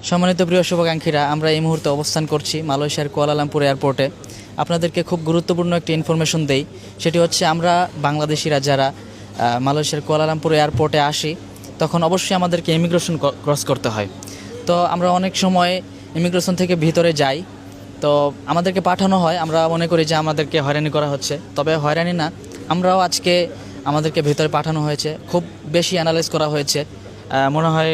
সম্মানিত প্রিয় শুভাকাঙ্ক্ষীরা, আমরা এই মুহূর্তে অবস্থান করছি মালয়েশিয়ার কুয়ালালামপুর এয়ারপোর্টে। আপনাদেরকে খুব গুরুত্বপূর্ণ একটি ইনফরমেশন দেই, সেটি হচ্ছে আমরা বাংলাদেশিরা যারা মালয়েশিয়ার কুয়ালালামপুর এয়ারপোর্টে আসি, তখন অবশ্যই আমাদেরকে ইমিগ্রেশন ক্রস করতে হয়। তো আমরা অনেক সময় ইমিগ্রেশন থেকে ভিতরে যাই, তো আমাদেরকে পাঠানো হয়, আমরা মনে করি যে আমাদেরকে হয়রানি করা হচ্ছে, তবে হয়রানি না। আমরাও আজকে আমাদেরকে ভিতরে পাঠানো হয়েছে, খুব বেশি অ্যানালাইজ করা হয়েছে, মনে হয়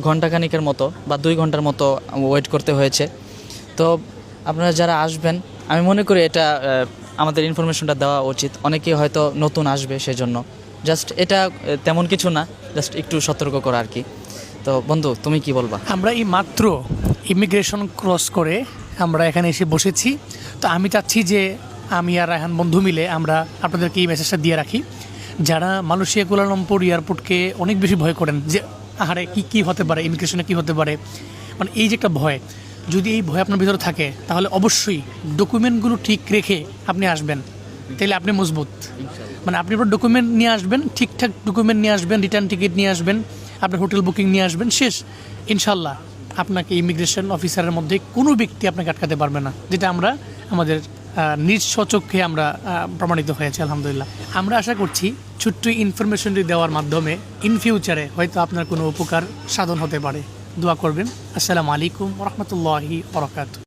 ঘন্টাখানিকের মতো বা 2 ঘন্টার মতো ওয়েট করতে হয়েছে। তো আপনারা যারা আসবেন, আমি মনে করি এটা আমাদের ইনফরমেশনটা দেওয়া উচিত। অনেকেই হয়তো নতুন আসবে, সেজন্য জাস্ট এটা তেমন কিছু না, জাস্ট একটু সতর্ক করা আর কি। তো বন্ধু, তুমি কি বলবা? আমরা এই মাত্র ইমিগ্রেশন ক্রস করে আমরা এখানে এসে বসেছি। তো আমি চাচ্ছি যে আমি আর রায়হান বন্ধু মিলে আমরা আপনাদেরকে এই মেসেজটা দিয়ে রাখি, যারা মালয়েশিয়া কুয়ালালামপুর এয়ারপোর্টকে অনেক বেশি ভয় করেন যে আহারে কী হতে পারে, ইমিগ্রেশনে কী হতে পারে, মানে এই যে একটা ভয়, যদি এই ভয় আপনার ভিতরে থাকে তাহলে অবশ্যই ডকুমেন্টগুলো ঠিক রেখে আপনি আসবেন, তাহলে আপনি মজবুত। মানে আপনি আপনার ডকুমেন্ট নিয়ে আসবেন, ঠিকঠাক ডকুমেন্ট নিয়ে আসবেন, রিটার্ন টিকিট নিয়ে আসবেন, আপনার হোটেল বুকিং নিয়ে আসবেন, শেষ। ইনশাল্লাহ আপনাকে ইমিগ্রেশন অফিসারের মধ্যে কোনো ব্যক্তি আপনাকে আটকাতে পারবে না, যেটা আমরা আমাদের নিজ স্বচক্ষে আমরা প্রমাণিত হয়েছে আলহামদুলিল্লাহ। আমরা আশা করছি ছোট্ট ইনফরমেশনটি দেওয়ার মাধ্যমে ইন ফিউচারে হয়তো আপনার কোনো উপকার সাধন হতে পারে। দোয়া করবেন। আসসালামু আলাইকুম ওয়া রাহমাতুল্লাহি ওয়া বারাকাতুহু।